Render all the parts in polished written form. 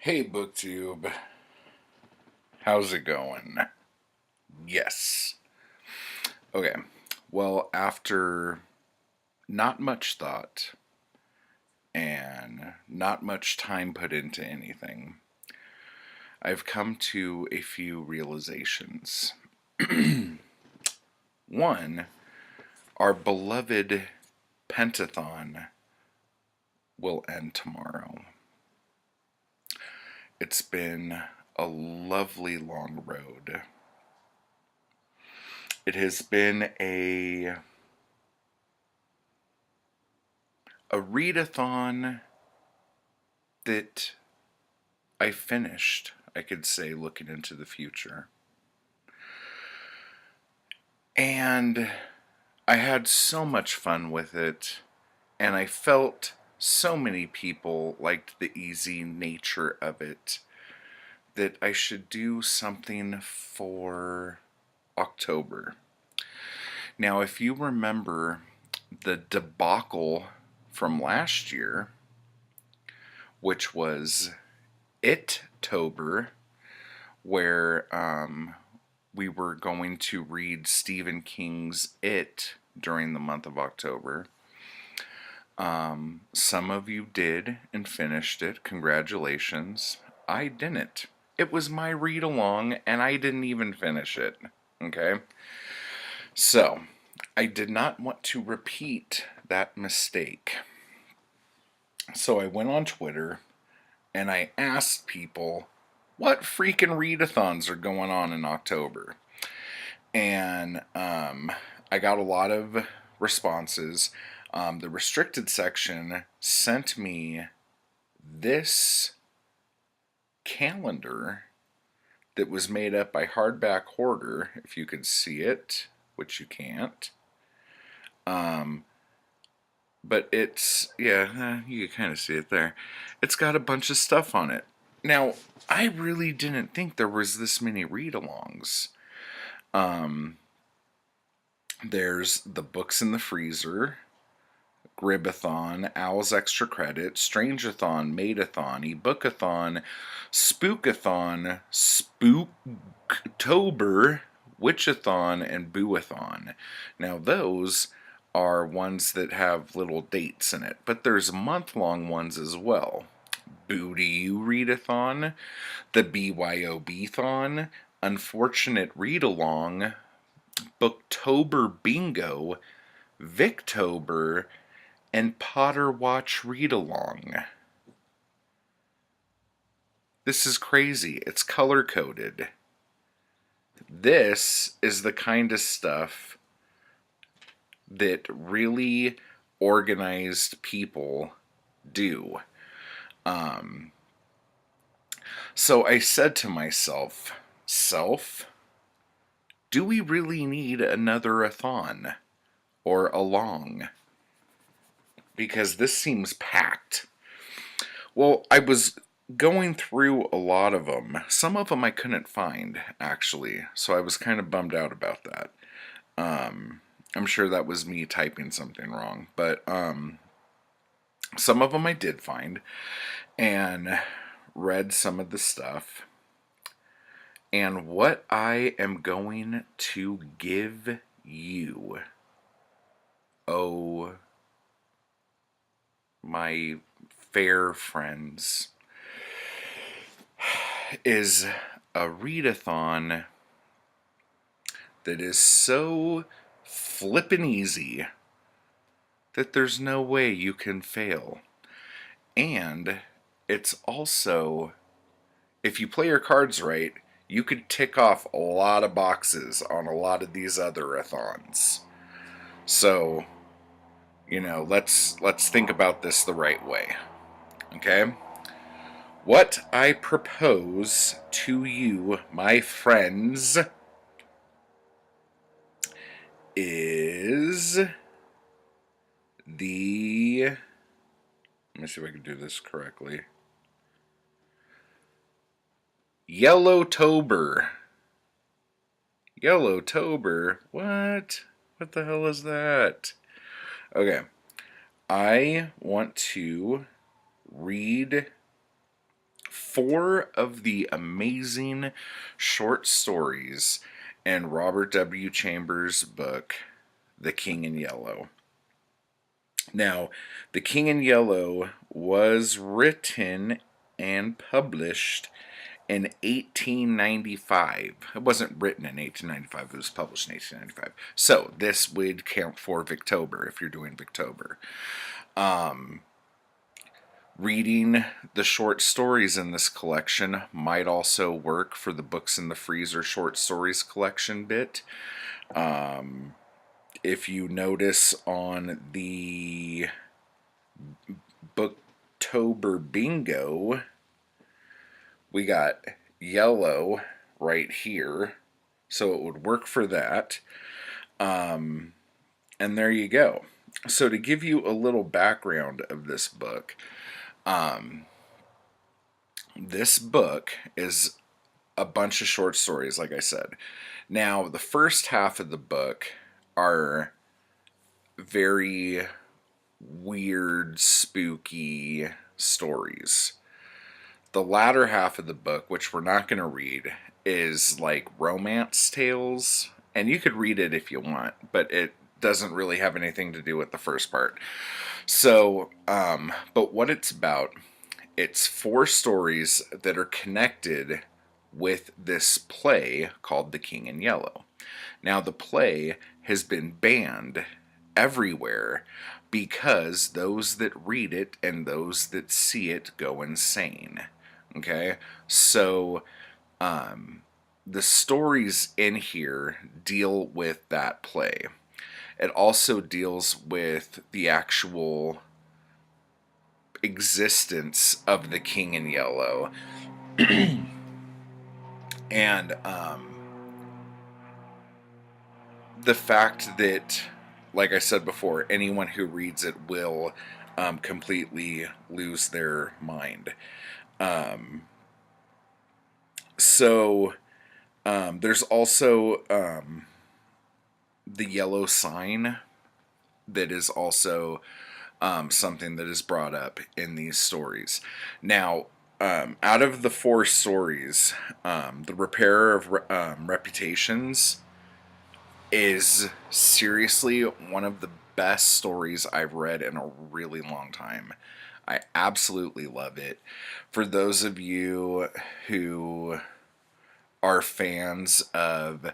Hey BookTube, how's it going? Yes. Okay, well, after not much thought and not much time put into anything, I've come to a few realizations. One, our beloved Pentathon will end tomorrow. It's been a lovely long road. It has been a readathon that I finished, I could say, looking into the future. And I had so much fun with it, and I felt so many people liked the easy nature of it that I should do something for October. Now, if you remember the debacle from last year, which was It-tober, where we were going to read Stephen King's It during the month of October. Some of you did and finished it. Congratulations. I didn't. It was my read along, and I didn't even finish it. Okay? So, I did not want to repeat that mistake. So I went on Twitter and I asked people what freaking readathons are going on in October. And I got a lot of responses. The restricted section sent me this calendar that was made up by Hardback Hoarder, if you could see it, which you can't. But it's, yeah, you can kind of see it there. It's got a bunch of stuff on it. Now, I really didn't think there was this many read-alongs. There's the Books in the Freezer, Gribathon, Owl's Extra Credit, Strangeathon, Maidathon, Ebookathon, Spookathon, Spooktober, Witchathon, and Booathon. Now those are ones that have little dates in it, but there's month-long ones as well. Boo Do You Readathon, the BYOB-thon, Unfortunate Read-Along, Booktober Bingo, Victober, and Potter Watch Read Along. This is crazy. It's color coded. This is the kind of stuff that really organized people do. So I said to myself, do we really need another athon or along? Because this seems packed. Well, I was going through a lot of them. Some of them I couldn't find, actually, so I was kind of bummed out about that. I'm sure that was me typing something wrong, but some of them I did find and read some of the stuff. And what I am going to give you, oh, my fair friends, is a readathon that is so flippin' easy that there's no way you can fail. And it's also, if you play your cards right, you could tick off a lot of boxes on a lot of these other athons. So, let's think about this the right way. Okay? What I propose to you, my friends, is the... Let me see if I can do this correctly. Yellotober. Yellotober? What? What the hell is that? Okay. I want to read 4 of the amazing short stories in Robert W. Chambers' book, The King in Yellow. Now, The King in Yellow was written and published in 1895. It wasn't written in 1895, it was published in 1895. So, this would count for Victober if you're doing Victober. Reading the short stories in this collection might also work for the Books in the Freezer short stories collection bit. If you notice on the Booktober bingo, we got yellow right here, so it would work for that. And there you go. So to give you a little background of this book, this book is a bunch of short stories, like I said. Now, the first half of the book are very weird, spooky stories. The latter half of the book, which we're not going to read, is like romance tales. And you could read it if you want, but it doesn't really have anything to do with the first part. So, but what it's about, it's 4 stories that are connected with this play called The King in Yellow. Now, the play has been banned everywhere because those that read it and those that see it go insane. Okay? So, the stories in here deal with that play. It also deals with the actual existence of the King in Yellow. And the fact that, like I said before, anyone who reads it will completely lose their mind. So there's also the yellow sign that is also something that is brought up in these stories. Now, out of the 4 stories, the Repairer of Reputations is seriously one of the best stories I've read in a really long time. I absolutely love it. For those of you who are fans of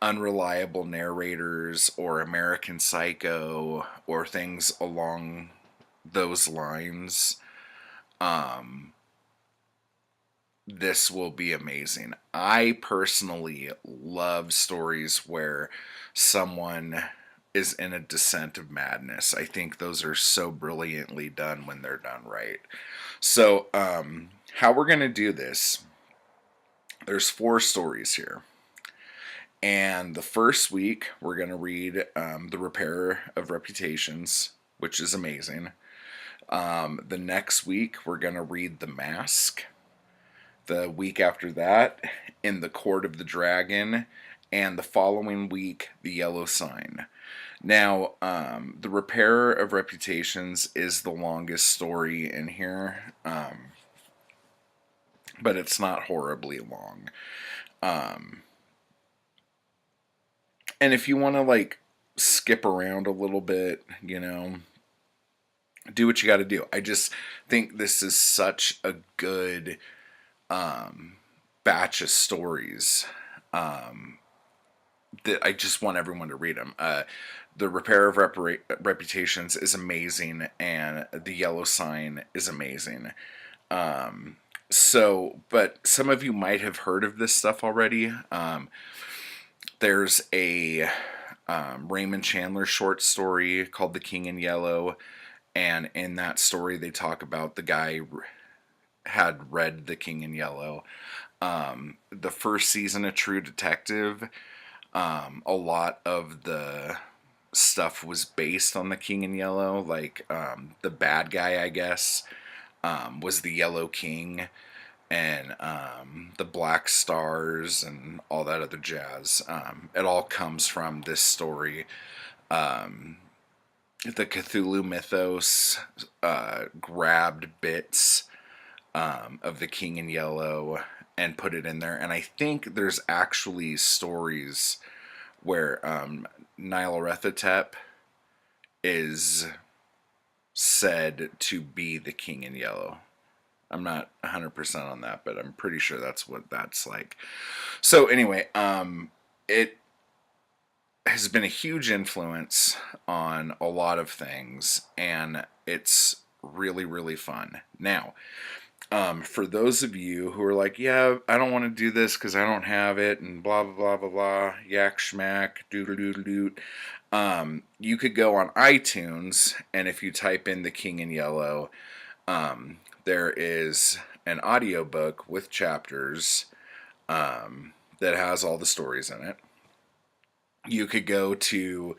unreliable narrators or American Psycho or things along those lines, this will be amazing. I personally love stories where someone is in a descent of madness. I think those are so brilliantly done when they're done right. So, how we're going to do this, there's 4 stories here. And the first week, we're going to read The Repairer of Reputations, which is amazing. The next week, we're going to read The Mask. The week after that, In the Court of the Dragon. And the following week, The Yellow Sign. Now, The Repairer of Reputations is the longest story in here, but it's not horribly long. And if you want to, like, skip around a little bit, you know, do what you got to do. I just think this is such a good batch of stories that I just want everyone to read them. The Repair of Reputations is amazing, and The Yellow Sign is amazing. So, but some of you might have heard of this stuff already. There's a Raymond Chandler short story called The King in Yellow, and in that story they talk about the guy had read The King in Yellow. The first season of True Detective, a lot of the stuff was based on The King in Yellow. Like, the bad guy, I guess, was the Yellow King, and the Black Stars and all that other jazz. It all comes from this story. The Cthulhu mythos grabbed bits of the King in Yellow and put it in there. And I think there's actually stories where Nyarlathotep is said to be the King in Yellow. I'm not 100% on that, but I'm pretty sure that's what that's like. So anyway, it has been a huge influence on a lot of things, and it's really, really fun. Now, for those of you who are like, yeah, I don't want to do this because I don't have it, and blah, blah, blah, blah, blah, yak schmack, doodle doodle doot, you could go on iTunes, and if you type in The King in Yellow, there is an audiobook with chapters that has all the stories in it. You could go to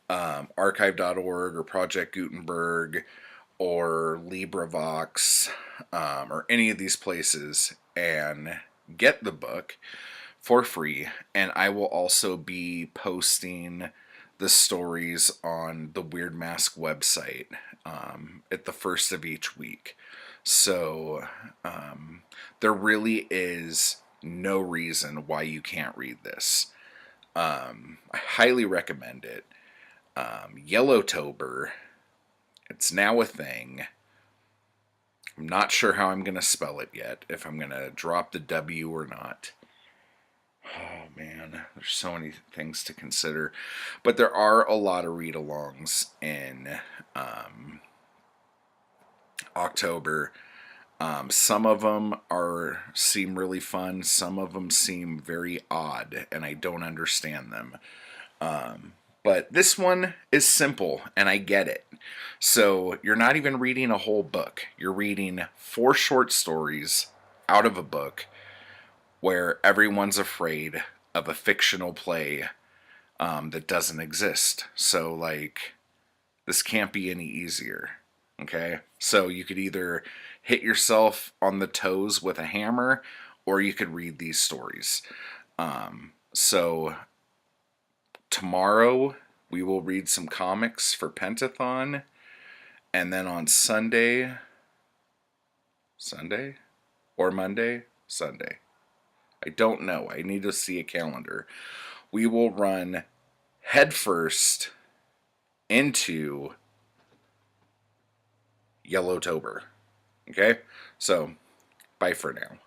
archive.org or Project Gutenberg or LibriVox or any of these places and get the book for free. And I will also be posting the stories on the Weird Mask website at the first of each week. So there really is no reason why you can't read this. I highly recommend it. Yellotober, it's now a thing. I'm not sure how I'm going to spell it yet, if I'm going to drop the W or not. Oh man, there's so many things to consider. But there are a lot of read-alongs in October. Some of them seem really fun. Some of them seem very odd, and I don't understand them. But this one is simple, and I get it. So you're not even reading a whole book. You're reading 4 short stories out of a book where everyone's afraid of a fictional play that doesn't exist. So, like, this can't be any easier. Okay? So you could either hit yourself on the toes with a hammer, or you could read these stories. So tomorrow we will read some comics for Pentathon, and then on Sunday or Monday, Sunday, I don't know, I need to see a calendar, we will run headfirst into Yellotober. Okay, so bye for now.